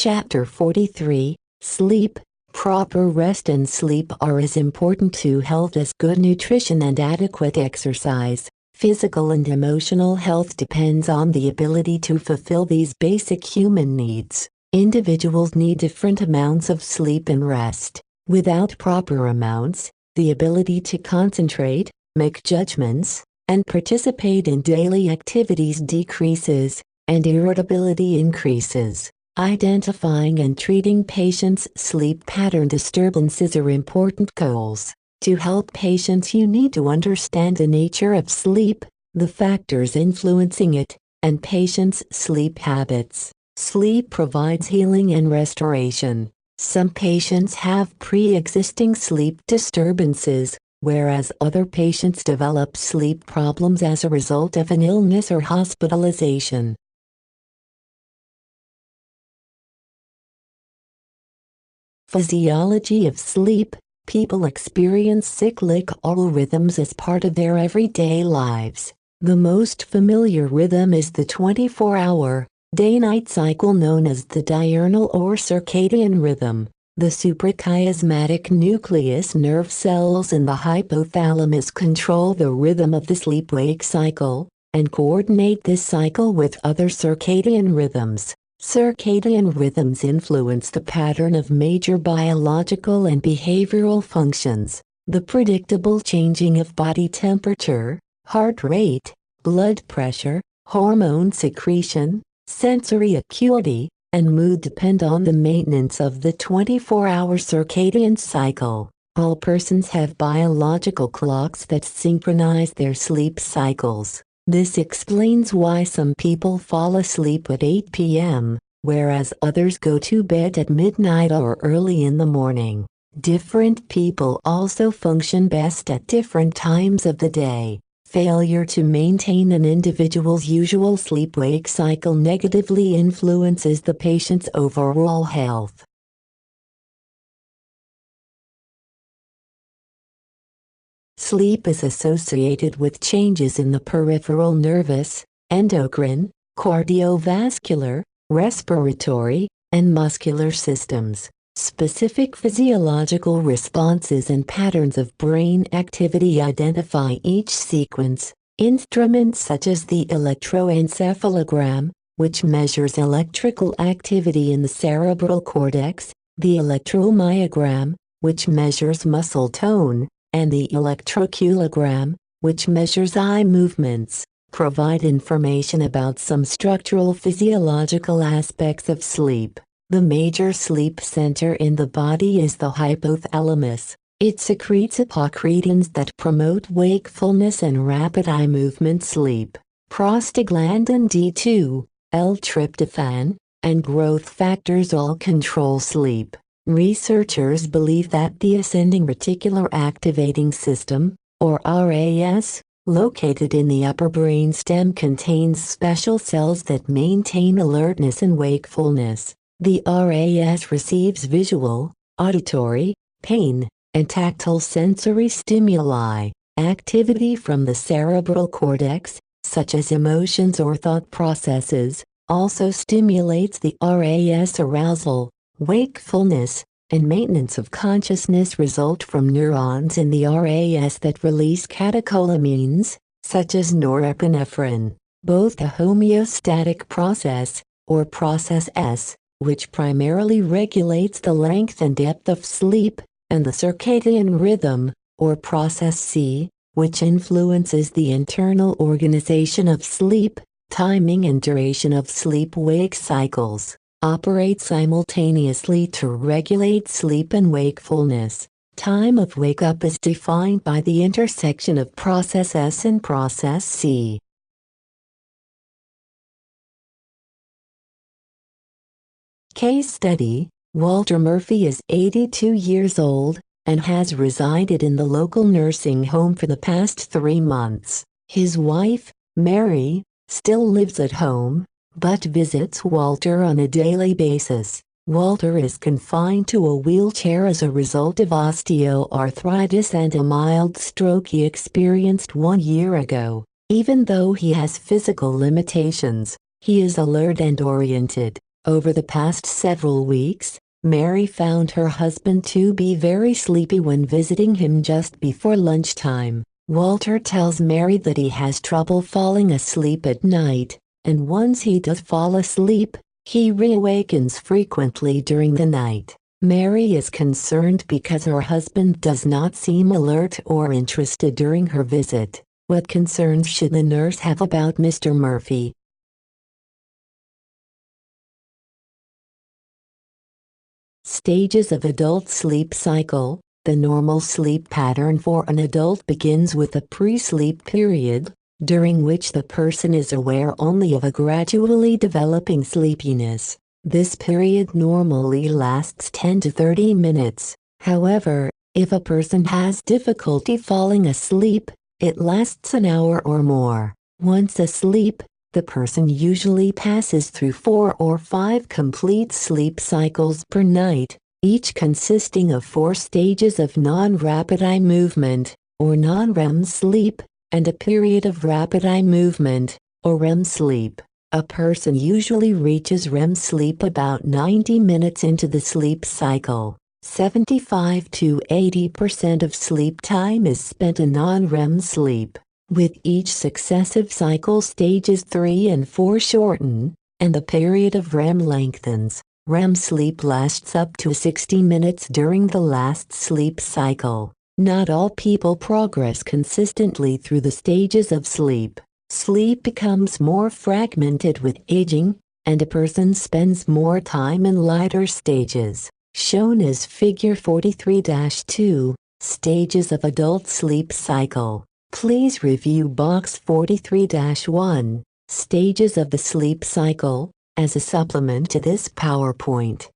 Chapter 43, Sleep. Proper rest and sleep are as important to health as good nutrition and adequate exercise. Physical and emotional health depends on the ability to fulfill these basic human needs. Individuals need different amounts of sleep and rest. Without proper amounts, the ability to concentrate, make judgments, and participate in daily activities decreases, and irritability increases. Identifying and treating patients' sleep pattern disturbances are important goals. To help patients, you need to understand the nature of sleep, the factors influencing it, and patients' sleep habits. Sleep provides healing and restoration. Some patients have pre-existing sleep disturbances, whereas other patients develop sleep problems as a result of an illness or hospitalization. Physiology of sleep. People experience cyclical rhythms as part of their everyday lives. The most familiar rhythm is the 24-hour, day-night cycle known as the diurnal or circadian rhythm. The suprachiasmatic nucleus nerve cells in the hypothalamus control the rhythm of the sleep-wake cycle, and coordinate this cycle with other circadian rhythms. Circadian rhythms influence the pattern of major biological and behavioral functions. The predictable changing of body temperature, heart rate, blood pressure, hormone secretion, sensory acuity, and mood depend on the maintenance of the 24-hour circadian cycle. All persons have biological clocks that synchronize their sleep cycles. This explains why some people fall asleep at 8 p.m., whereas others go to bed at midnight or early in the morning. Different people also function best at different times of the day. Failure to maintain an individual's usual sleep-wake cycle negatively influences the patient's overall health. Sleep is associated with changes in the peripheral nervous, endocrine, cardiovascular, respiratory, and muscular systems. Specific physiological responses and patterns of brain activity identify each sequence. Instruments such as the electroencephalogram, which measures electrical activity in the cerebral cortex, the electromyogram, which measures muscle tone, and the electroculogram, which measures eye movements, provide information about some structural physiological aspects of sleep. The major sleep center in the body is the hypothalamus. It secretes epocretins that promote wakefulness and rapid eye movement sleep. Prostaglandin D2, L-tryptophan, and growth factors all control sleep. Researchers believe that the ascending reticular activating system, or RAS, located in the upper brainstem contains special cells that maintain alertness and wakefulness. The RAS receives visual, auditory, pain, and tactile sensory stimuli. Activity from the cerebral cortex, such as emotions or thought processes, also stimulates the RAS. Arousal, wakefulness, and maintenance of consciousness result from neurons in the RAS that release catecholamines, such as norepinephrine. Both the homeostatic process, or process S, which primarily regulates the length and depth of sleep, and the circadian rhythm, or process C, which influences the internal organization of sleep, timing and duration of sleep-wake cycles, operate simultaneously to regulate sleep and wakefulness. Time of wake-up is defined by the intersection of process S and process C. Case study: Walter Murphy is 82 years old, and has resided in the local nursing home for the past 3 months. His wife, Mary, still lives at home, but visits Walter on a daily basis. Walter is confined to a wheelchair as a result of osteoarthritis and a mild stroke he experienced 1 year ago. Even though he has physical limitations, he is alert and oriented. Over the past several weeks, Mary found her husband to be very sleepy when visiting him just before lunchtime. Walter tells Mary that he has trouble falling asleep at night, and once he does fall asleep, he reawakens frequently during the night. Mary is concerned because her husband does not seem alert or interested during her visit. What concerns should the nurse have about Mr. Murphy? Stages of adult sleep cycle. The normal sleep pattern for an adult begins with a pre-sleep period, during which the person is aware only of a gradually developing sleepiness. This period normally lasts 10 to 30 minutes. However, if a person has difficulty falling asleep, it lasts an hour or more. Once asleep, the person usually passes through 4 or 5 complete sleep cycles per night, each consisting of 4 stages of non-rapid eye movement, or non-REM sleep, and a period of rapid eye movement, or REM sleep. A person usually reaches REM sleep about 90 minutes into the sleep cycle. 75 to 80% of sleep time is spent in non-REM sleep. With each successive cycle, stages 3 and 4 shorten, and the period of REM lengthens. REM sleep lasts up to 60 minutes during the last sleep cycle. Not all people progress consistently through the stages of sleep. Sleep becomes more fragmented with aging, and a person spends more time in lighter stages. Shown as Figure 43-2, Stages of Adult Sleep Cycle. Please review Box 43-1, Stages of the Sleep Cycle, as a supplement to this PowerPoint.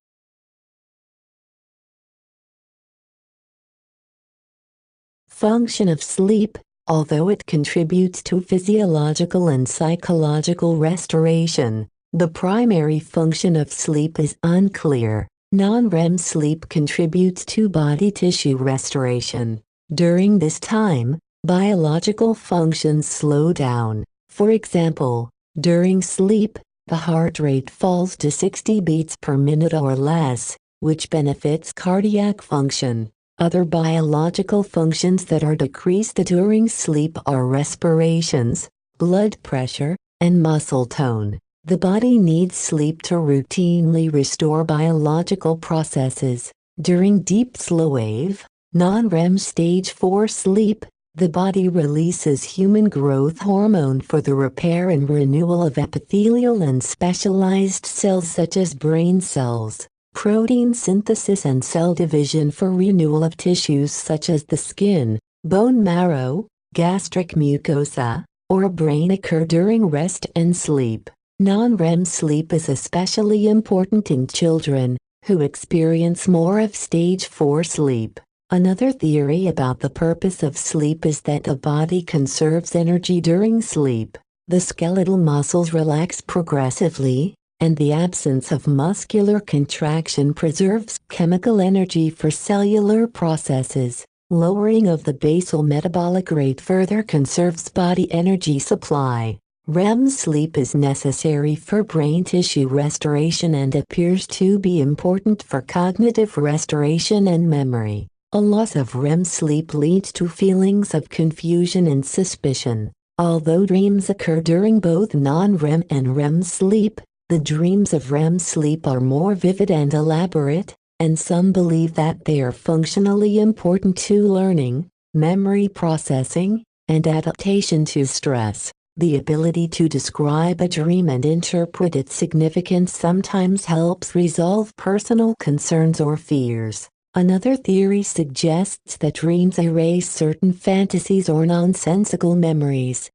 Function of sleep. Although it contributes to physiological and psychological restoration, the primary function of sleep is unclear. Non-REM sleep contributes to body tissue restoration. During this time, biological functions slow down. For example, during sleep, the heart rate falls to 60 beats per minute or less, which benefits cardiac function. Other biological functions that are decreased during sleep are respirations, blood pressure, and muscle tone. The body needs sleep to routinely restore biological processes. During deep slow-wave, non-REM stage 4 sleep, the body releases human growth hormone for the repair and renewal of epithelial and specialized cells such as brain cells, protein synthesis and cell division for renewal of tissues such as the skin, bone marrow, gastric mucosa, or brain occur during rest and sleep. Non-REM sleep is especially important in children, who experience more of stage 4 sleep. Another theory about the purpose of sleep is that the body conserves energy during sleep. The skeletal muscles relax progressively, and the absence of muscular contraction preserves chemical energy for cellular processes. Lowering of the basal metabolic rate further conserves body energy supply. REM sleep is necessary for brain tissue restoration and appears to be important for cognitive restoration and memory. A loss of REM sleep leads to feelings of confusion and suspicion. Although dreams occur during both non-REM and REM sleep, the dreams of REM sleep are more vivid and elaborate, and some believe that they are functionally important to learning, memory processing, and adaptation to stress. The ability to describe a dream and interpret its significance sometimes helps resolve personal concerns or fears. Another theory suggests that dreams erase certain fantasies or nonsensical memories.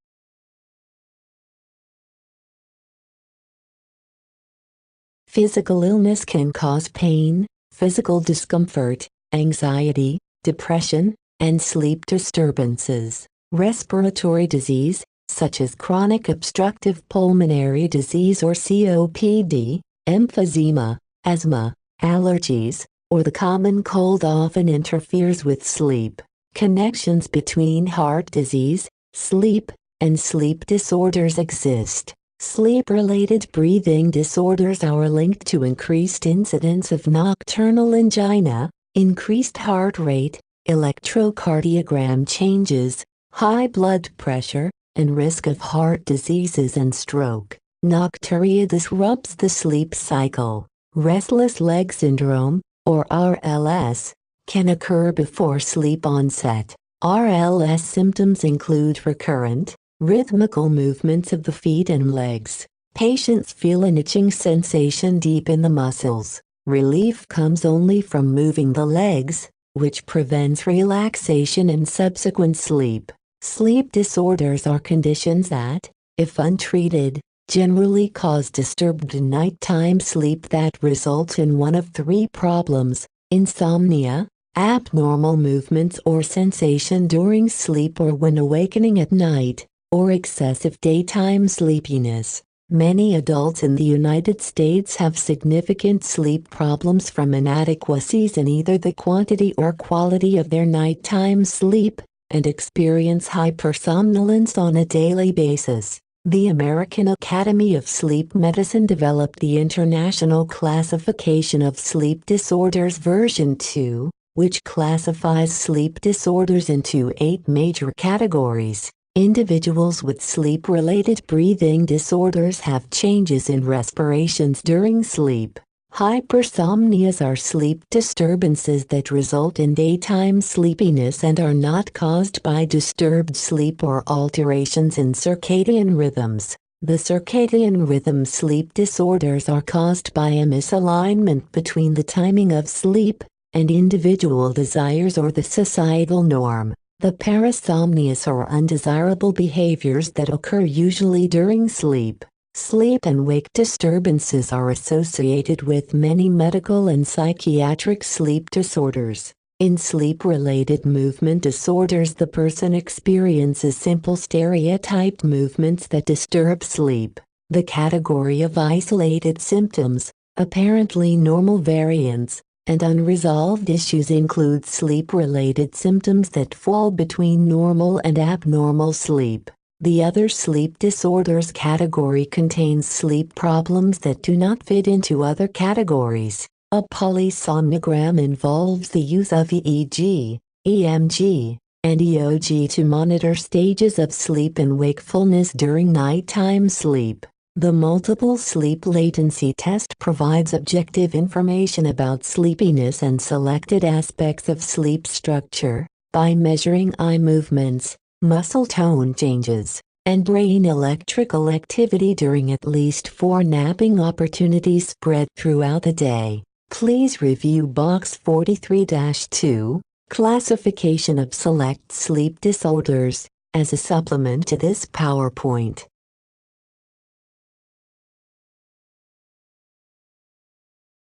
Physical illness can cause pain, physical discomfort, anxiety, depression, and sleep disturbances. Respiratory disease, such as chronic obstructive pulmonary disease or COPD, emphysema, asthma, allergies, or the common cold often interferes with sleep. Connections between heart disease, sleep, and sleep disorders exist. Sleep-related breathing disorders are linked to increased incidence of nocturnal angina, increased heart rate, electrocardiogram changes, high blood pressure, and risk of heart diseases and stroke. Nocturia disrupts the sleep cycle. Restless leg syndrome, or RLS, can occur before sleep onset. RLS symptoms include recurrent, rhythmical movements of the feet and legs. Patients feel an itching sensation deep in the muscles. Relief comes only from moving the legs, which prevents relaxation and subsequent sleep. Sleep disorders are conditions that, if untreated, generally cause disturbed nighttime sleep that results in one of three problems: insomnia, abnormal movements or sensation during sleep or when awakening at night, or excessive daytime sleepiness. Many adults in the United States have significant sleep problems from inadequacies in either the quantity or quality of their nighttime sleep, and experience hypersomnolence on a daily basis. The American Academy of Sleep Medicine developed the International Classification of Sleep Disorders version 2, which classifies sleep disorders into 8 major categories. Individuals with sleep-related breathing disorders have changes in respirations during sleep. Hypersomnias are sleep disturbances that result in daytime sleepiness and are not caused by disturbed sleep or alterations in circadian rhythms. The circadian rhythm sleep disorders are caused by a misalignment between the timing of sleep and individual desires or the societal norm. The parasomnias are undesirable behaviors that occur usually during sleep. Sleep and wake disturbances are associated with many medical and psychiatric sleep disorders. In sleep-related movement disorders, the person experiences simple stereotyped movements that disturb sleep. The category of isolated symptoms, apparently normal variants, and unresolved issues include sleep-related symptoms that fall between normal and abnormal sleep. The other sleep disorders category contains sleep problems that do not fit into other categories. A polysomnogram involves the use of EEG, EMG, and EOG to monitor stages of sleep and wakefulness during nighttime sleep. The multiple sleep latency test provides objective information about sleepiness and selected aspects of sleep structure by measuring eye movements, muscle tone changes, and brain electrical activity during at least 4 napping opportunities spread throughout the day. Please review Box 43-2, Classification of Select Sleep Disorders, as a supplement to this PowerPoint.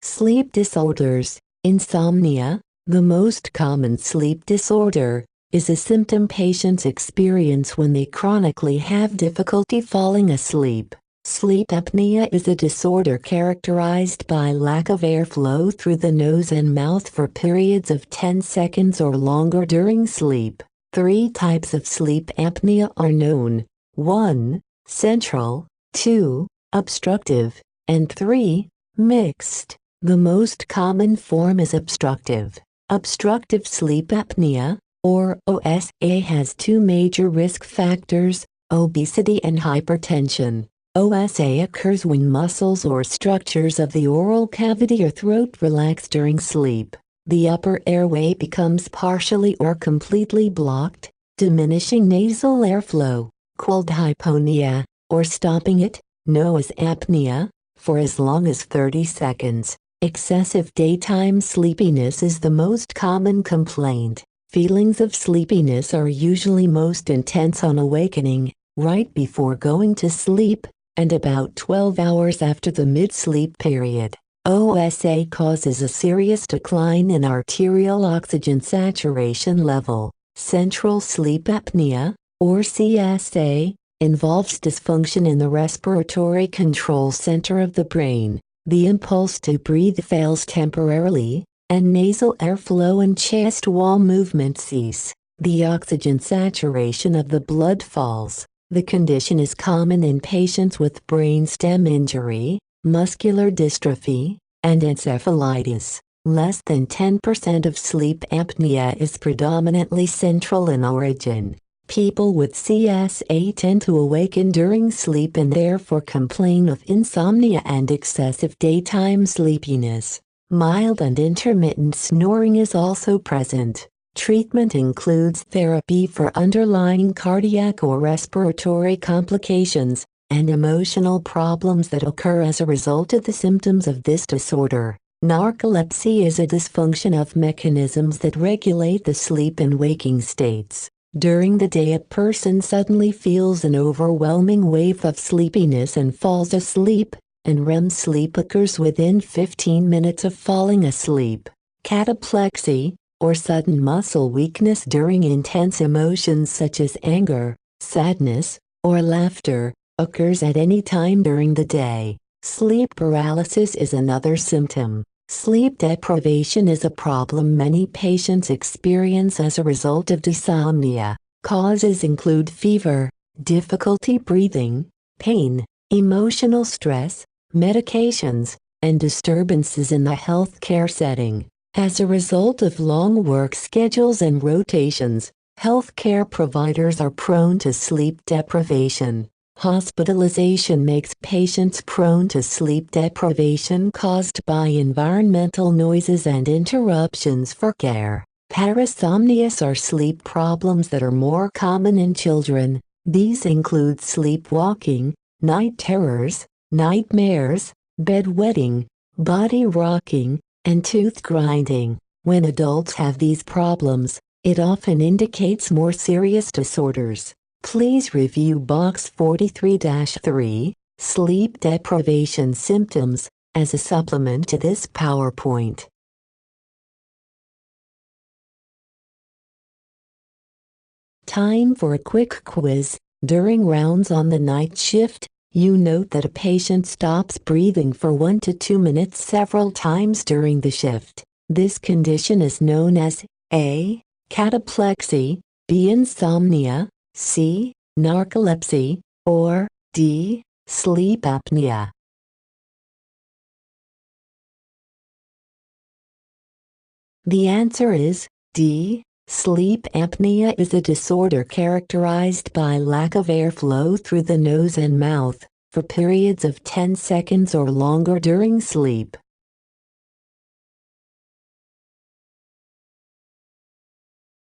Sleep disorders. Insomnia, the most common sleep disorder, is a symptom patients experience when they chronically have difficulty falling asleep. Sleep apnea is a disorder characterized by lack of airflow through the nose and mouth for periods of 10 seconds or longer during sleep. 3 types of sleep apnea are known: 1. Central, 2. Obstructive, and 3. Mixed. The most common form is obstructive. Obstructive sleep apnea, or OSA, has 2 major risk factors: obesity and hypertension. OSA occurs when muscles or structures of the oral cavity or throat relax during sleep. The upper airway becomes partially or completely blocked, diminishing nasal airflow, called hyponia, or stopping it, known as apnea, for as long as 30 seconds. Excessive daytime sleepiness is the most common complaint. Feelings of sleepiness are usually most intense on awakening, right before going to sleep, and about 12 hours after the mid-sleep period. OSA causes a serious decline in arterial oxygen saturation level. Central sleep apnea, or CSA, involves dysfunction in the respiratory control center of the brain. The impulse to breathe fails temporarily, and nasal airflow and chest wall movement cease. The oxygen saturation of the blood falls. The condition is common in patients with brainstem injury, muscular dystrophy, and encephalitis. Less than 10% of sleep apnea is predominantly central in origin. People with CSA tend to awaken during sleep and therefore complain of insomnia and excessive daytime sleepiness. Mild and intermittent snoring is also present. Treatment includes therapy for underlying cardiac or respiratory complications and emotional problems that occur as a result of the symptoms of this disorder. Narcolepsy is a dysfunction of mechanisms that regulate the sleep and waking states. During the day, a person suddenly feels an overwhelming wave of sleepiness and falls asleep, and REM sleep occurs within 15 minutes of falling asleep. Cataplexy, or sudden muscle weakness during intense emotions such as anger, sadness, or laughter, occurs at any time during the day. Sleep paralysis is another symptom. Sleep deprivation is a problem many patients experience as a result of dysomnia. Causes include fever, difficulty breathing, pain, emotional stress, medications, and disturbances in the healthcare setting. As a result of long work schedules and rotations, healthcare providers are prone to sleep deprivation. Hospitalization makes patients prone to sleep deprivation caused by environmental noises and interruptions for care. Parasomnias are sleep problems that are more common in children. These include sleepwalking, night terrors, nightmares, bedwetting, body rocking, and tooth grinding. When adults have these problems, it often indicates more serious disorders. Please review Box 43-3, Sleep Deprivation Symptoms, as a supplement to this PowerPoint. Time for a quick quiz. During rounds on the night shift, you note that a patient stops breathing for 1 to 2 minutes several times during the shift. This condition is known as A. Cataplexy, B. Insomnia, C. Narcolepsy, or D. Sleep apnea. The answer is D. Sleep apnea is a disorder characterized by lack of airflow through the nose and mouth for periods of 10 seconds or longer during sleep.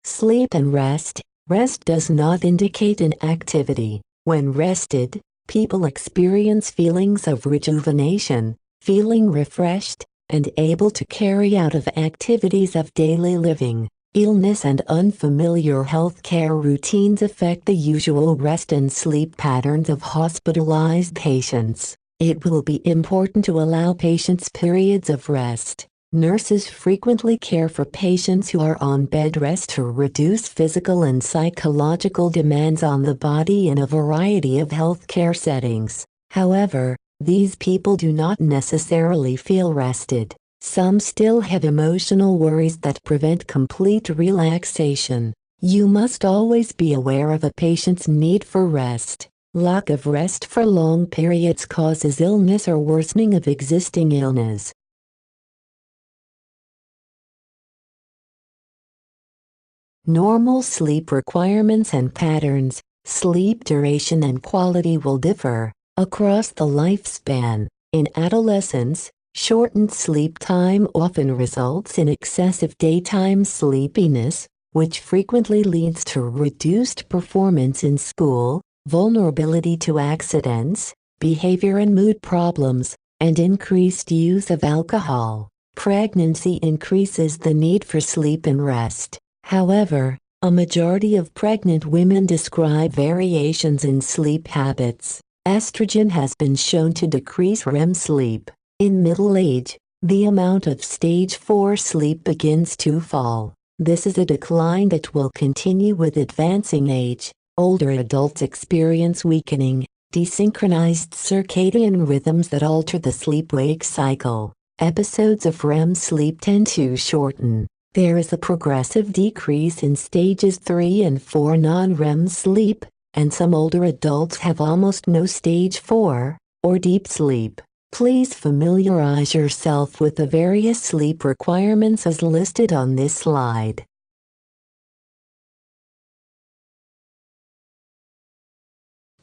Sleep and rest. Rest does not indicate inactivity. When rested, people experience feelings of rejuvenation, feeling refreshed, and able to carry out of activities of daily living. Illness and unfamiliar healthcare routines affect the usual rest and sleep patterns of hospitalized patients. It will be important to allow patients periods of rest. Nurses frequently care for patients who are on bed rest to reduce physical and psychological demands on the body in a variety of healthcare settings. However, these people do not necessarily feel rested. Some still have emotional worries that prevent complete relaxation. You must always be aware of a patient's need for rest. Lack of rest for long periods causes illness or worsening of existing illness. Normal sleep requirements and patterns. Sleep duration and quality will differ across the lifespan. In adolescence, shortened sleep time often results in excessive daytime sleepiness, which frequently leads to reduced performance in school, vulnerability to accidents, behavior and mood problems, and increased use of alcohol. Pregnancy increases the need for sleep and rest. However, a majority of pregnant women describe variations in sleep habits. Estrogen has been shown to decrease REM sleep. In middle age, the amount of stage 4 sleep begins to fall. This is a decline that will continue with advancing age. Older adults experience weakening, desynchronized circadian rhythms that alter the sleep-wake cycle. Episodes of REM sleep tend to shorten. There is a progressive decrease in stages 3 and 4 non-REM sleep, and some older adults have almost no stage 4 or deep sleep. Please familiarize yourself with the various sleep requirements as listed on this slide.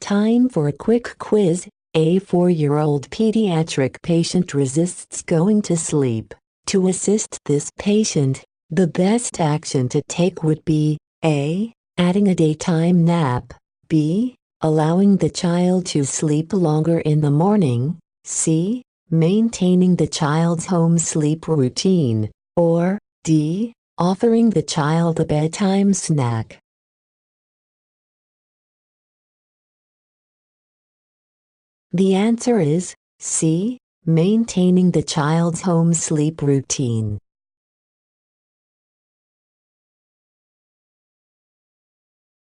Time for a quick quiz. A 4-year-old pediatric patient resists going to sleep. To assist this patient, the best action to take would be A. Adding a daytime nap, B. Allowing the child to sleep longer in the morning, C. Maintaining the child's home sleep routine, or D. Offering the child a bedtime snack. The answer is C. Maintaining the child's home sleep routine.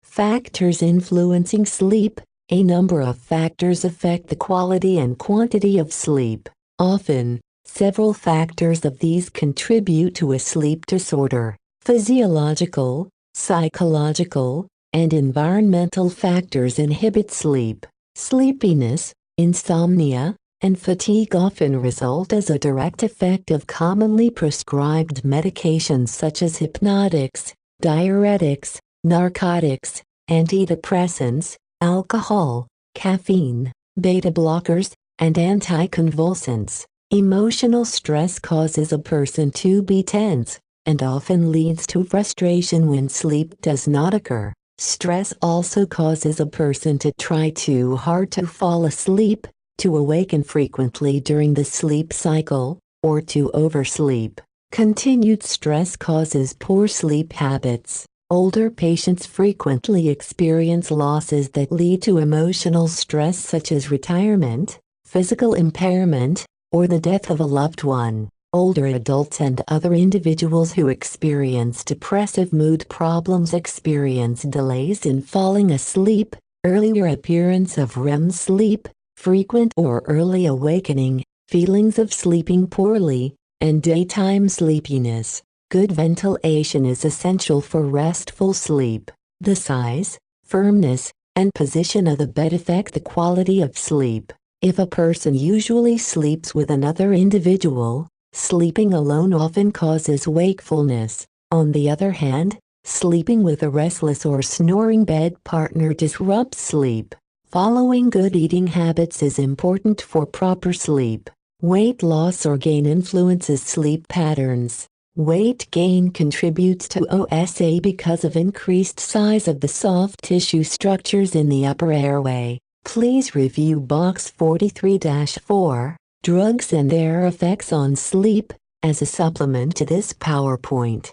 Factors influencing sleep. A number of factors affect the quality and quantity of sleep. Often, several factors of these contribute to a sleep disorder. Physiological, psychological, and environmental factors inhibit sleep. Sleepiness, insomnia, and fatigue often result as a direct effect of commonly prescribed medications such as hypnotics, diuretics, narcotics, antidepressants, alcohol, caffeine, beta blockers, and anticonvulsants. Emotional stress causes a person to be tense, and often leads to frustration when sleep does not occur. Stress also causes a person to try too hard to fall asleep, to awaken frequently during the sleep cycle, or to oversleep. Continued stress causes poor sleep habits. Older patients frequently experience losses that lead to emotional stress such as retirement, physical impairment, or the death of a loved one. Older adults and other individuals who experience depressive mood problems experience delays in falling asleep, earlier appearance of REM sleep, frequent or early awakening, feelings of sleeping poorly, and daytime sleepiness. Good ventilation is essential for restful sleep. The size, firmness, and position of the bed affect the quality of sleep. If a person usually sleeps with another individual, sleeping alone often causes wakefulness. On the other hand, sleeping with a restless or snoring bed partner disrupts sleep. Following good eating habits is important for proper sleep. Weight loss or gain influences sleep patterns. Weight gain contributes to OSA because of increased size of the soft tissue structures in the upper airway. Please review box 43-4, Drugs and Their Effects on Sleep, as a supplement to this PowerPoint.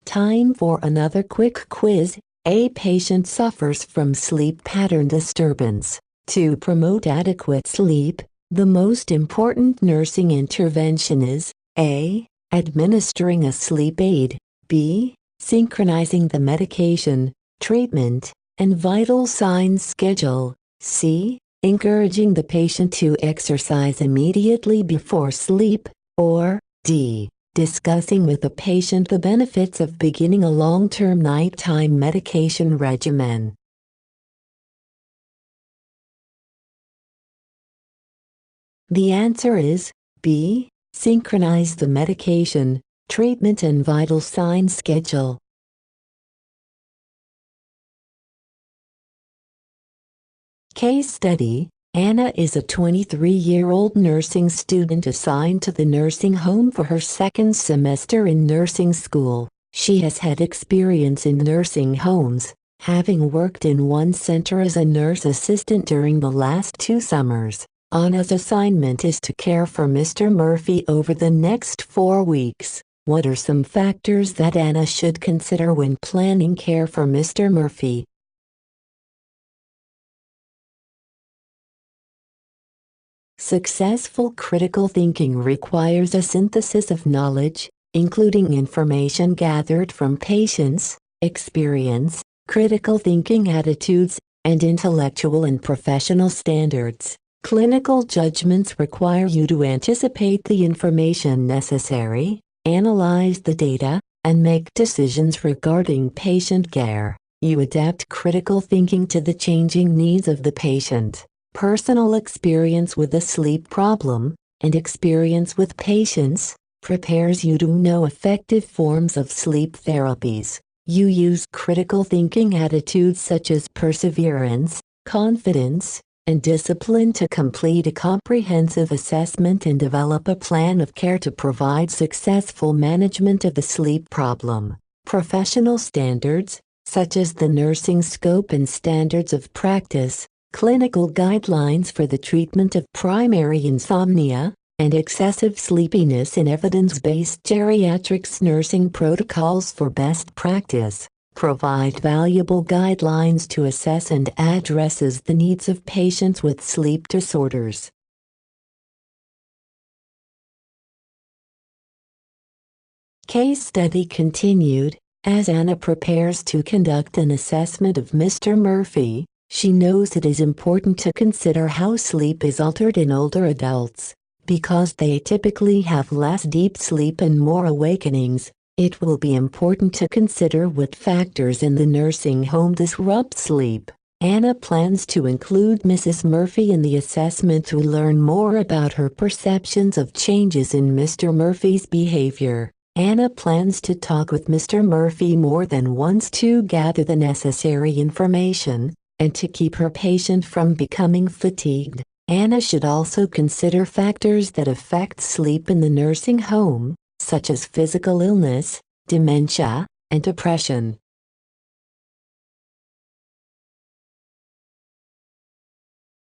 Time for another quick quiz. A patient suffers from sleep pattern disturbance. To promote adequate sleep, the most important nursing intervention is A. Administering a sleep aid, B. Synchronizing the medication, treatment, and vital signs schedule, C. Encouraging the patient to exercise immediately before sleep, or D. Discussing with the patient the benefits of beginning a long-term nighttime medication regimen. The answer is B. Synchronize the medication, treatment and vital signs schedule. Case study: Anna is a 23-year-old nursing student assigned to the nursing home for her second semester in nursing school. She has had experience in nursing homes, having worked in one center as a nurse assistant during the last 2 summers. Anna's assignment is to care for Mr. Murphy over the next 4 weeks. What are some factors that Anna should consider when planning care for Mr. Murphy? Successful critical thinking requires a synthesis of knowledge, including information gathered from patients, experience, critical thinking attitudes, and intellectual and professional standards. Clinical judgments require you to anticipate the information necessary, analyze the data, and make decisions regarding patient care. You adapt critical thinking to the changing needs of the patient. Personal experience with a sleep problem and experience with patients prepares you to know effective forms of sleep therapies. You use critical thinking attitudes such as perseverance, confidence, and discipline to complete a comprehensive assessment and develop a plan of care to provide successful management of the sleep problem. Professional standards, such as the nursing scope and standards of practice, clinical guidelines for the treatment of primary insomnia, and excessive sleepiness in evidence-based geriatrics nursing protocols for best practice, provide valuable guidelines to assess and addresses the needs of patients with sleep disorders. Case study continued. As Anna prepares to conduct an assessment of Mr. Murphy, she knows it is important to consider how sleep is altered in older adults. Because they typically have less deep sleep and more awakenings, it will be important to consider what factors in the nursing home disrupt sleep. Anna plans to include Mrs. Murphy in the assessment to learn more about her perceptions of changes in Mr. Murphy's behavior. Anna plans to talk with Mr. Murphy more than once to gather the necessary information and to keep her patient from becoming fatigued. Anna should also consider factors that affect sleep in the nursing home, such as physical illness, dementia, and depression.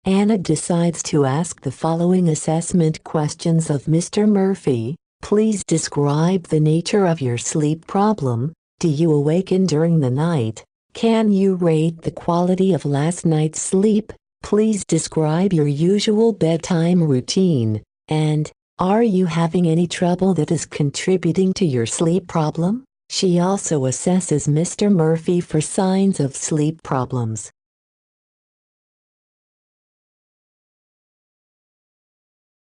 Anna decides to ask the following assessment questions of Mr. Murphy. Please describe the nature of your sleep problem. Do you awaken during the night? Can you rate the quality of last night's sleep? Please describe your usual bedtime routine. And, are you having any trouble that is contributing to your sleep problem? She also assesses Mr. Murphy for signs of sleep problems.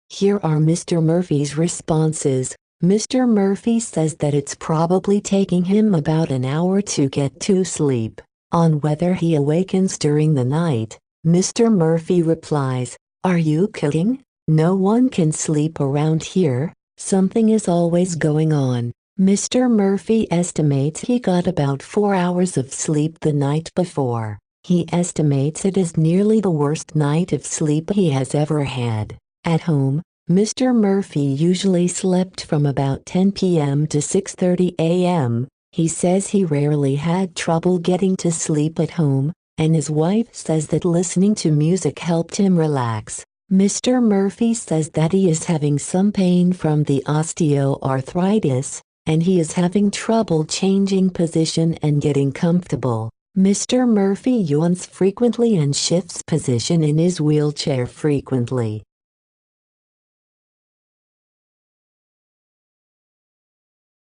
Here are Mr. Murphy's responses. Mr. Murphy says that it's probably taking him about an hour to get to sleep. On whether he awakens during the night, Mr. Murphy replies, "Are you kidding? No one can sleep around here, something is always going on." Mr. Murphy estimates he got about 4 hours of sleep the night before. He estimates it is nearly the worst night of sleep he has ever had. At home, Mr. Murphy usually slept from about 10 p.m. to 6:30 a.m. He says he rarely had trouble getting to sleep at home, and his wife says that listening to music helped him relax. Mr. Murphy says that he is having some pain from the osteoarthritis, and he is having trouble changing position and getting comfortable. Mr. Murphy yawns frequently and shifts position in his wheelchair frequently.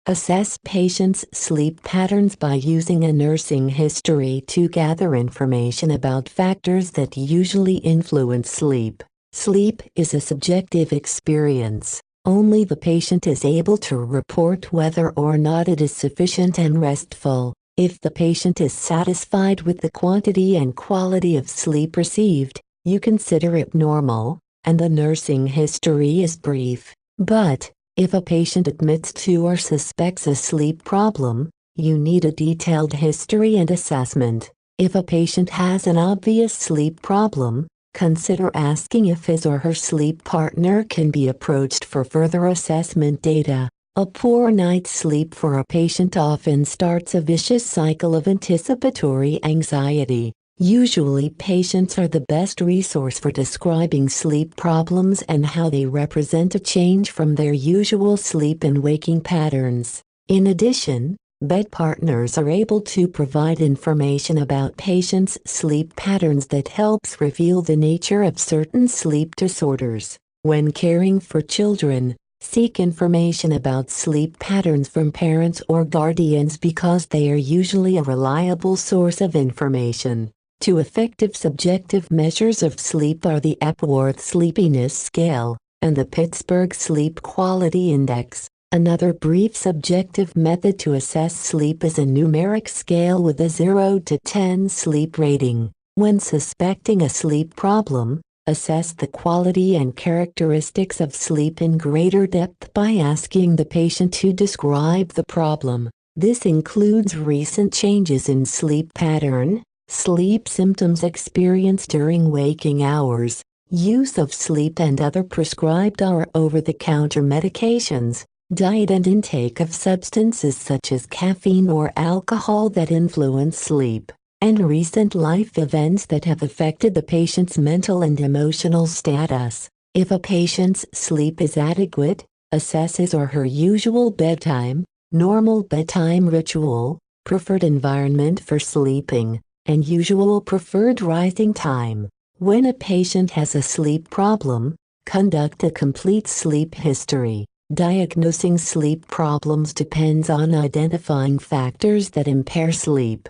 Assess patients' sleep patterns by using a nursing history to gather information about factors that usually influence sleep. Sleep is a subjective experience. Only the patient is able to report whether or not it is sufficient and restful. If the patient is satisfied with the quantity and quality of sleep received, you consider it normal, and the nursing history is brief. But, if a patient admits to or suspects a sleep problem, you need a detailed history and assessment. If a patient has an obvious sleep problem, consider asking if his or her sleep partner can be approached for further assessment data. A poor night's sleep for a patient often starts a vicious cycle of anticipatory anxiety. Usually patients are the best resource for describing sleep problems and how they represent a change from their usual sleep and waking patterns. In addition, bed partners are able to provide information about patients' sleep patterns that helps reveal the nature of certain sleep disorders. When caring for children, seek information about sleep patterns from parents or guardians because they are usually a reliable source of information. Two effective subjective measures of sleep are the Epworth Sleepiness Scale and the Pittsburgh Sleep Quality Index. Another brief subjective method to assess sleep is a numeric scale with a 0 to 10 sleep rating. When suspecting a sleep problem, assess the quality and characteristics of sleep in greater depth by asking the patient to describe the problem. This includes recent changes in sleep pattern, sleep symptoms experienced during waking hours, use of sleep and other prescribed or over-the-counter medications, diet and intake of substances such as caffeine or alcohol that influence sleep, and recent life events that have affected the patient's mental and emotional status. If a patient's sleep is adequate, assess his or her usual bedtime, normal bedtime ritual, preferred environment for sleeping, and usual preferred rising time. When a patient has a sleep problem, conduct a complete sleep history. Diagnosing sleep problems depends on identifying factors that impair sleep.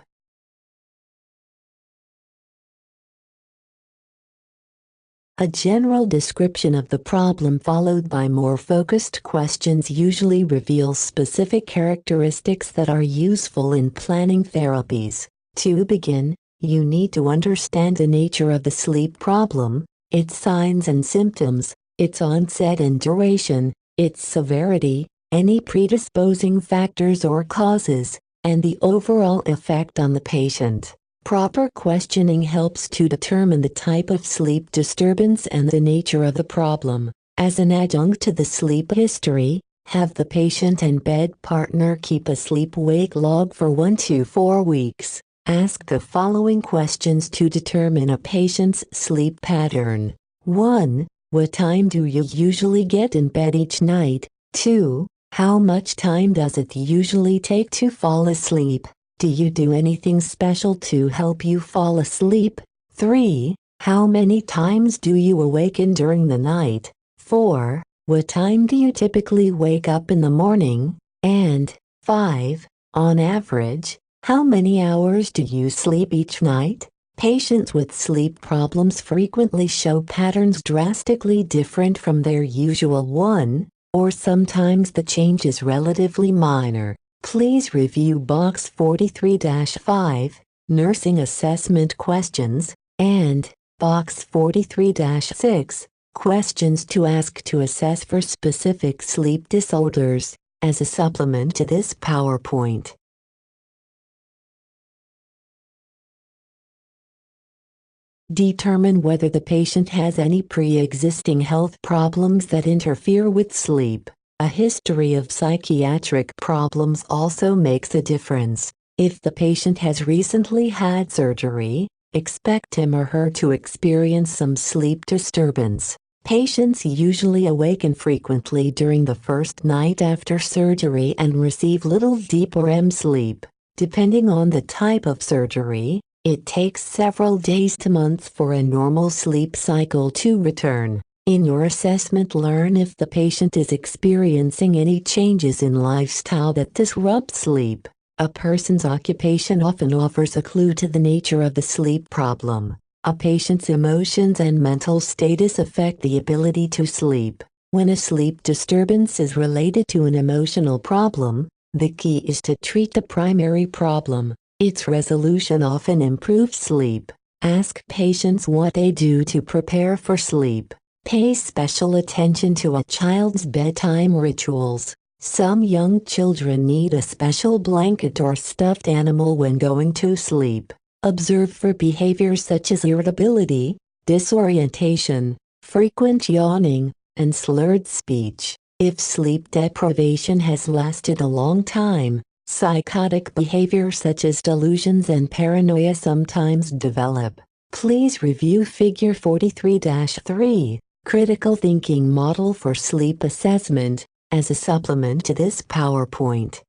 A general description of the problem followed by more focused questions usually reveals specific characteristics that are useful in planning therapies. To begin, you need to understand the nature of the sleep problem, its signs and symptoms, its onset and duration, its severity, any predisposing factors or causes, and the overall effect on the patient. Proper questioning helps to determine the type of sleep disturbance and the nature of the problem. As an adjunct to the sleep history, have the patient and bed partner keep a sleep-wake log for 1 to 4 weeks. Ask the following questions to determine a patient's sleep pattern. 1. What time do you usually get in bed each night? 2. How much time does it usually take to fall asleep? Do you do anything special to help you fall asleep? 3. How many times do you awaken during the night? 4. What time do you typically wake up in the morning? And 5. On average, how many hours do you sleep each night? Patients with sleep problems frequently show patterns drastically different from their usual one, or sometimes the change is relatively minor. Please review Box 43-5, Nursing Assessment Questions, and Box 43-6, Questions to Ask to Assess for Specific Sleep Disorders, as a supplement to this PowerPoint. Determine whether the patient has any pre-existing health problems that interfere with sleep. A history of psychiatric problems also makes a difference. If the patient has recently had surgery, expect him or her to experience some sleep disturbance. Patients usually awaken frequently during the first night after surgery and receive little deep or REM sleep. Depending on the type of surgery, it takes several days to months for a normal sleep cycle to return. In your assessment, learn if the patient is experiencing any changes in lifestyle that disrupt sleep. A person's occupation often offers a clue to the nature of the sleep problem. A patient's emotions and mental status affect the ability to sleep. When a sleep disturbance is related to an emotional problem, the key is to treat the primary problem. Its resolution often improves sleep. Ask patients what they do to prepare for sleep. Pay special attention to a child's bedtime rituals. Some young children need a special blanket or stuffed animal when going to sleep. Observe for behaviors such as irritability, disorientation, frequent yawning, and slurred speech. If sleep deprivation has lasted a long time, psychotic behavior such as delusions and paranoia sometimes develop. Please review Figure 43-3, Critical Thinking Model for Sleep Assessment, as a supplement to this PowerPoint.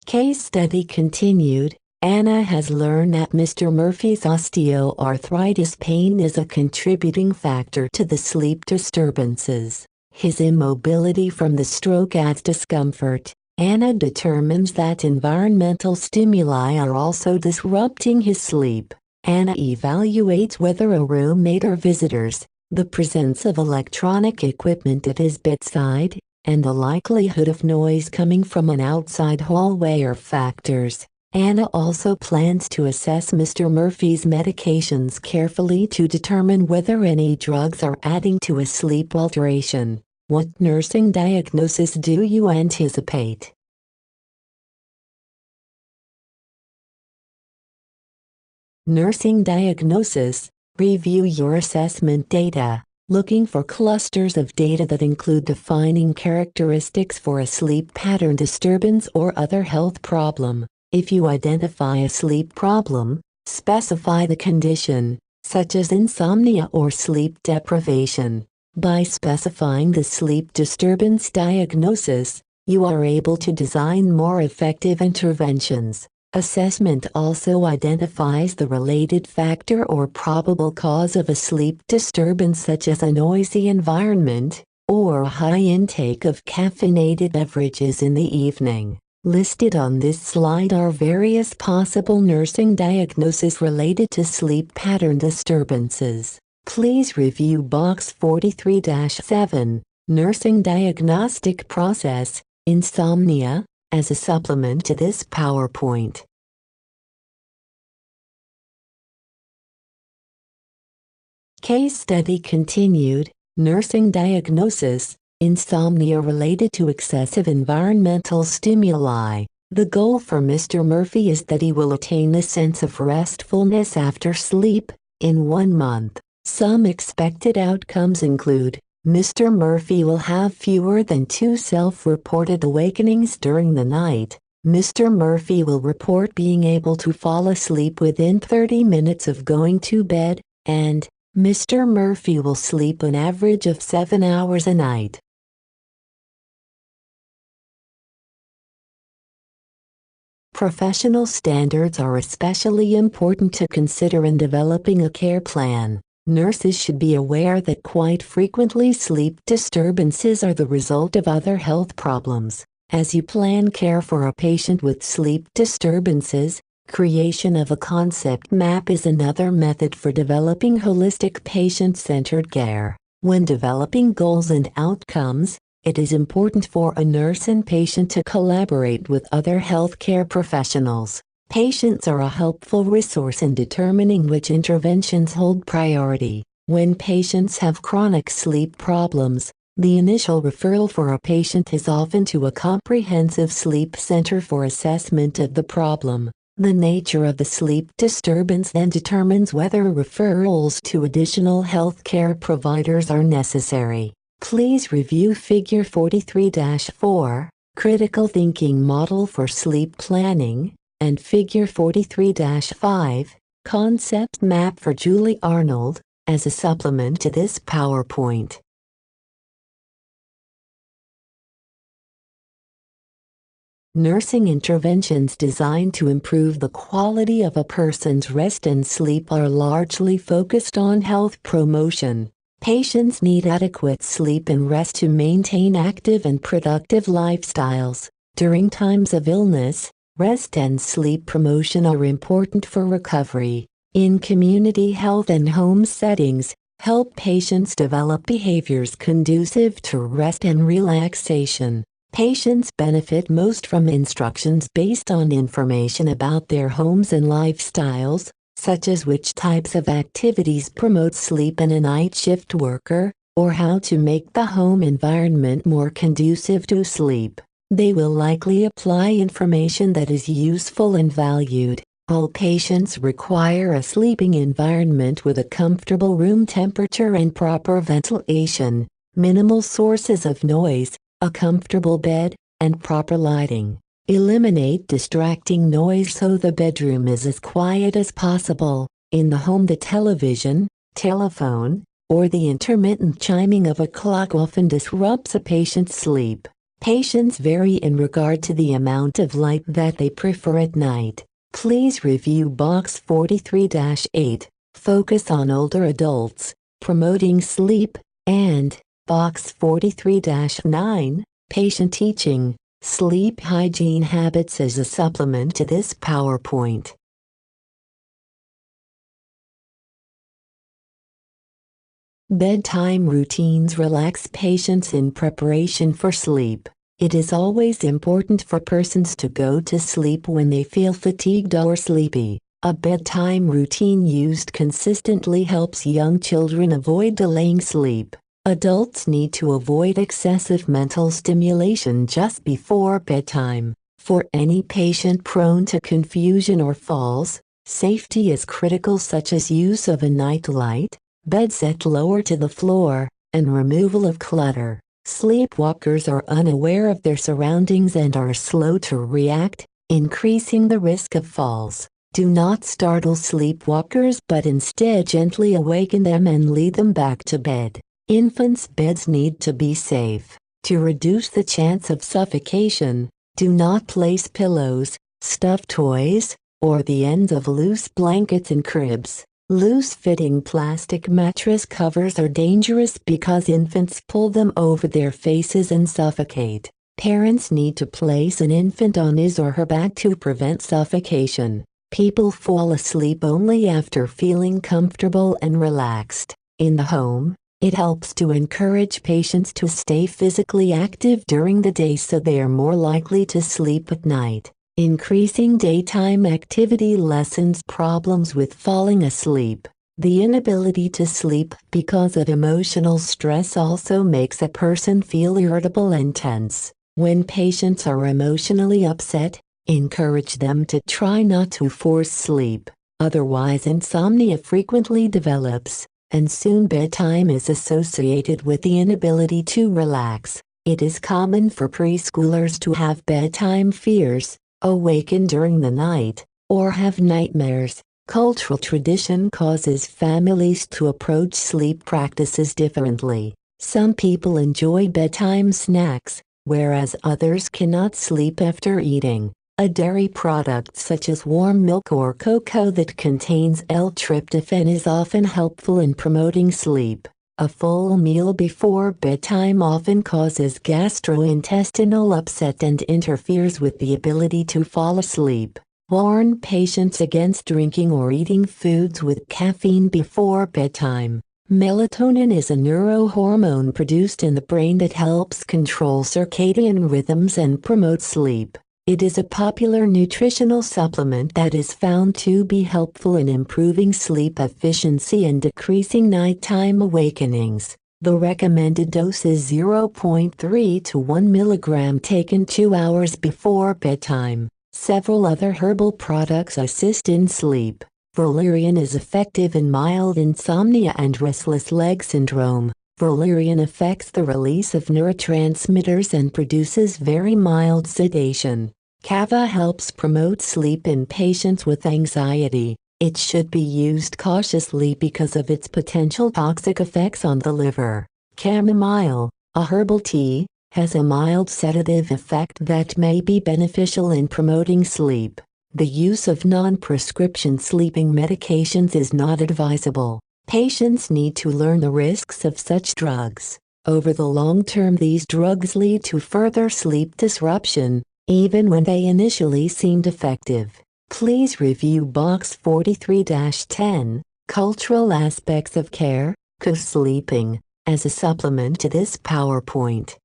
Case study continued. Anna has learned that Mr. Murphy's osteoarthritis pain is a contributing factor to the sleep disturbances. His immobility from the stroke adds discomfort. Anna determines that environmental stimuli are also disrupting his sleep. Anna evaluates whether a roommate or visitors, the presence of electronic equipment at his bedside, and the likelihood of noise coming from an outside hallway are factors. Anna also plans to assess Mr. Murphy's medications carefully to determine whether any drugs are adding to his sleep alteration. What nursing diagnosis do you anticipate? Nursing diagnosis. Review your assessment data, looking for clusters of data that include defining characteristics for a sleep pattern disturbance or other health problem. If you identify a sleep problem, specify the condition, such as insomnia or sleep deprivation. By specifying the sleep disturbance diagnosis, you are able to design more effective interventions. Assessment also identifies the related factor or probable cause of a sleep disturbance, such as a noisy environment or a high intake of caffeinated beverages in the evening. Listed on this slide are various possible nursing diagnoses related to sleep pattern disturbances. Please review box 43-7, Nursing Diagnostic Process, Insomnia, as a supplement to this PowerPoint. Case study continued, Nursing Diagnosis, Insomnia related to excessive environmental stimuli. The goal for Mr. Murphy is that he will attain a sense of restfulness after sleep, in 1 month. Some expected outcomes include, Mr. Murphy will have fewer than 2 self-reported awakenings during the night. Mr. Murphy will report being able to fall asleep within 30 minutes of going to bed, and Mr. Murphy will sleep an average of 7 hours a night. Professional standards are especially important to consider in developing a care plan. Nurses should be aware that quite frequently sleep disturbances are the result of other health problems. As you plan care for a patient with sleep disturbances, creation of a concept map is another method for developing holistic patient-centered care. When developing goals and outcomes, it is important for a nurse and patient to collaborate with other healthcare professionals. Patients are a helpful resource in determining which interventions hold priority. When patients have chronic sleep problems, the initial referral for a patient is often to a comprehensive sleep center for assessment of the problem. The nature of the sleep disturbance then determines whether referrals to additional healthcare providers are necessary. Please review Figure 43-4, Critical Thinking Model for Sleep Planning, and Figure 43-5, Concept Map for Julie Arnold, as a supplement to this PowerPoint. Nursing interventions designed to improve the quality of a person's rest and sleep are largely focused on health promotion. Patients need adequate sleep and rest to maintain active and productive lifestyles. During times of illness, rest and sleep promotion are important for recovery. In community health and home settings, help patients develop behaviors conducive to rest and relaxation. Patients benefit most from instructions based on information about their homes and lifestyles, such as which types of activities promote sleep in a night shift worker, or how to make the home environment more conducive to sleep. They will likely apply information that is useful and valued. All patients require a sleeping environment with a comfortable room temperature and proper ventilation, minimal sources of noise, a comfortable bed, and proper lighting. Eliminate distracting noise so the bedroom is as quiet as possible. In the home, the television, telephone, or the intermittent chiming of a clock often disrupts a patient's sleep. Patients vary in regard to the amount of light that they prefer at night. Please review Box 43-8, Focus on Older Adults, Promoting Sleep, and Box 43-9, Patient Teaching, Sleep Hygiene Habits as a supplement to this PowerPoint. Bedtime routines relax patients in preparation for sleep. It is always important for persons to go to sleep when they feel fatigued or sleepy. A bedtime routine used consistently helps young children avoid delaying sleep. Adults need to avoid excessive mental stimulation just before bedtime. For any patient prone to confusion or falls, safety is critical, such as use of a night light, bed set lower to the floor, and removal of clutter. Sleepwalkers are unaware of their surroundings and are slow to react, increasing the risk of falls. Do not startle sleepwalkers, but instead gently awaken them and lead them back to bed. Infants' beds need to be safe. To reduce the chance of suffocation, do not place pillows, stuffed toys, or the ends of loose blankets in cribs. Loose-fitting plastic mattress covers are dangerous because infants pull them over their faces and suffocate. Parents need to place an infant on his or her back to prevent suffocation. People fall asleep only after feeling comfortable and relaxed. In the home, it helps to encourage patients to stay physically active during the day so they are more likely to sleep at night. Increasing daytime activity lessens problems with falling asleep. The inability to sleep because of emotional stress also makes a person feel irritable and tense. When patients are emotionally upset, encourage them to try not to force sleep. Otherwise, insomnia frequently develops, and soon bedtime is associated with the inability to relax. It is common for preschoolers to have bedtime fears, awaken during the night, or have nightmares. Cultural tradition causes families to approach sleep practices differently. Some people enjoy bedtime snacks, whereas others cannot sleep after eating. A dairy product such as warm milk or cocoa that contains L-tryptophan is often helpful in promoting sleep. A full meal before bedtime often causes gastrointestinal upset and interferes with the ability to fall asleep. Warn patients against drinking or eating foods with caffeine before bedtime. Melatonin is a neurohormone produced in the brain that helps control circadian rhythms and promote sleep. It is a popular nutritional supplement that is found to be helpful in improving sleep efficiency and decreasing nighttime awakenings. The recommended dose is 0.3 to 1 mg taken 2 hours before bedtime. Several other herbal products assist in sleep. Valerian is effective in mild insomnia and restless leg syndrome. Valerian affects the release of neurotransmitters and produces very mild sedation. Kava helps promote sleep in patients with anxiety. It should be used cautiously because of its potential toxic effects on the liver. Chamomile, a herbal tea, has a mild sedative effect that may be beneficial in promoting sleep. The use of non-prescription sleeping medications is not advisable. Patients need to learn the risks of such drugs. Over the long term, these drugs lead to further sleep disruption, even when they initially seemed effective. Please review Box 43-10, Cultural Aspects of Care, Co-Sleeping, as a supplement to this PowerPoint.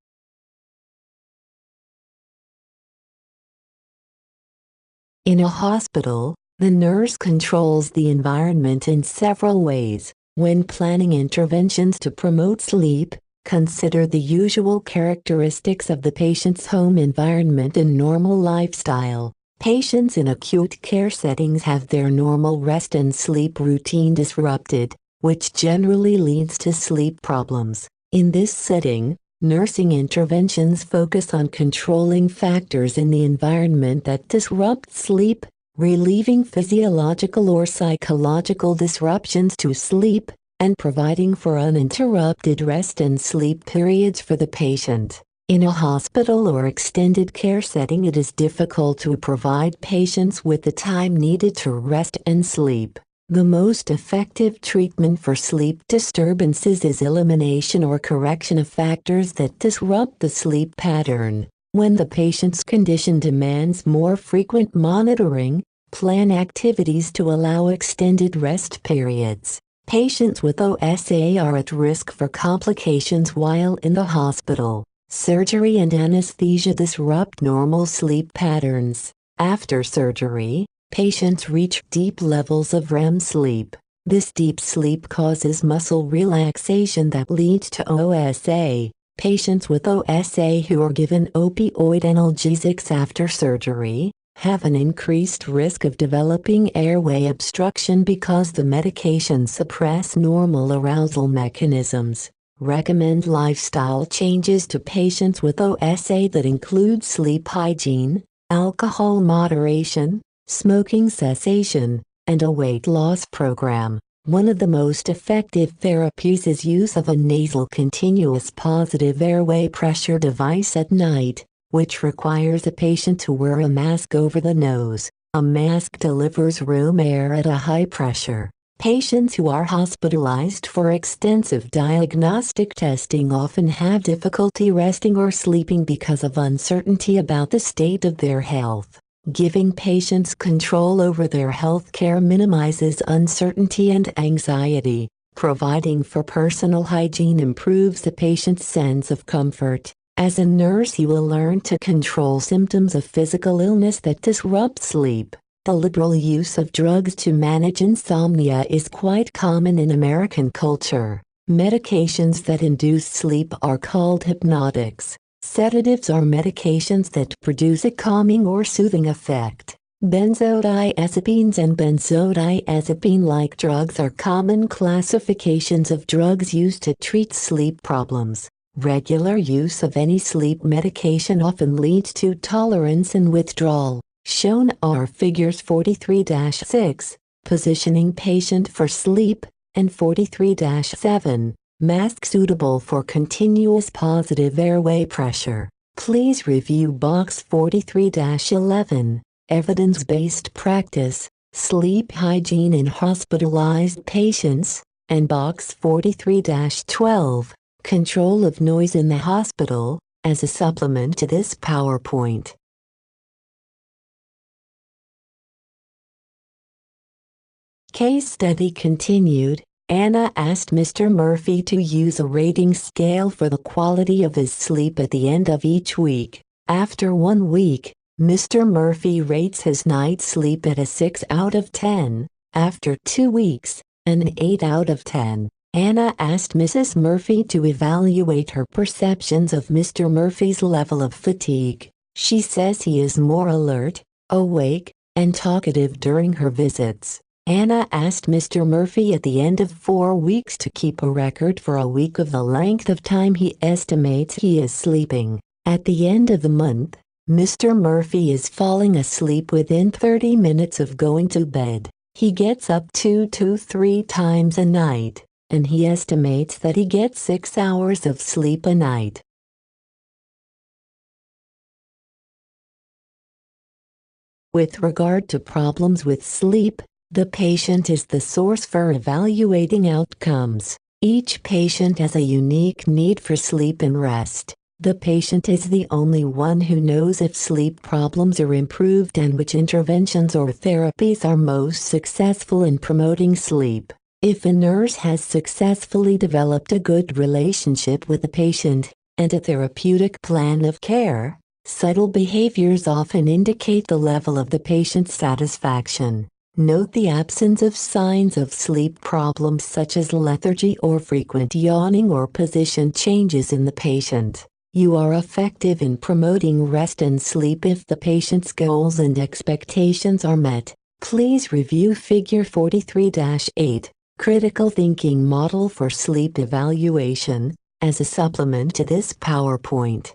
In a hospital, the nurse controls the environment in several ways. When planning interventions to promote sleep, consider the usual characteristics of the patient's home environment and normal lifestyle. Patients in acute care settings have their normal rest and sleep routine disrupted, which generally leads to sleep problems. In this setting, nursing interventions focus on controlling factors in the environment that disrupt sleep, relieving physiological or psychological disruptions to sleep, and providing for uninterrupted rest and sleep periods for the patient. In a hospital or extended care setting, it is difficult to provide patients with the time needed to rest and sleep. The most effective treatment for sleep disturbances is elimination or correction of factors that disrupt the sleep pattern. When the patient's condition demands more frequent monitoring, plan activities to allow extended rest periods. Patients with OSA are at risk for complications while in the hospital. Surgery and anesthesia disrupt normal sleep patterns. After surgery, patients reach deep levels of REM sleep. This deep sleep causes muscle relaxation that leads to OSA. Patients with OSA who are given opioid analgesics after surgery have an increased risk of developing airway obstruction because the medications suppress normal arousal mechanisms. Recommend lifestyle changes to patients with OSA that include sleep hygiene, alcohol moderation, smoking cessation, and a weight loss program. One of the most effective therapies is use of a nasal continuous positive airway pressure device at night, which requires a patient to wear a mask over the nose. A mask delivers room air at a high pressure. Patients who are hospitalized for extensive diagnostic testing often have difficulty resting or sleeping because of uncertainty about the state of their health. Giving patients control over their health care minimizes uncertainty and anxiety. Providing for personal hygiene improves the patient's sense of comfort. As a nurse, you will learn to control symptoms of physical illness that disrupt sleep. The liberal use of drugs to manage insomnia is quite common in American culture. Medications that induce sleep are called hypnotics. Sedatives are medications that produce a calming or soothing effect. Benzodiazepines and benzodiazepine-like drugs are common classifications of drugs used to treat sleep problems. Regular use of any sleep medication often leads to tolerance and withdrawal. Shown are figures 43-6, positioning patient for sleep, and 43-7, mask suitable for continuous positive airway pressure. Please review box 43-11, evidence-based practice, sleep hygiene in hospitalized patients, and box 43-12, control of noise in the hospital, as a supplement to this PowerPoint. Case study continued. Anna asked Mr. Murphy to use a rating scale for the quality of his sleep at the end of each week. After 1 week, Mr. Murphy rates his night's sleep at a 6 out of 10. After 2 weeks, an 8 out of 10. Anna asked Mrs. Murphy to evaluate her perceptions of Mr. Murphy's level of fatigue. She says he is more alert, awake, and talkative during her visits. Anna asked Mr. Murphy at the end of 4 weeks to keep a record for a week of the length of time he estimates he is sleeping. At the end of the month, Mr. Murphy is falling asleep within 30 minutes of going to bed. He gets up 2 to 3 times a night, and he estimates that he gets 6 hours of sleep a night. With regard to problems with sleep, the patient is the source for evaluating outcomes. Each patient has a unique need for sleep and rest. The patient is the only one who knows if sleep problems are improved and which interventions or therapies are most successful in promoting sleep. If a nurse has successfully developed a good relationship with the patient and a therapeutic plan of care, subtle behaviors often indicate the level of the patient's satisfaction. Note the absence of signs of sleep problems such as lethargy or frequent yawning or position changes in the patient. You are effective in promoting rest and sleep if the patient's goals and expectations are met. Please review Figure 43-8, Critical Thinking Model for Sleep Evaluation, as a supplement to this PowerPoint.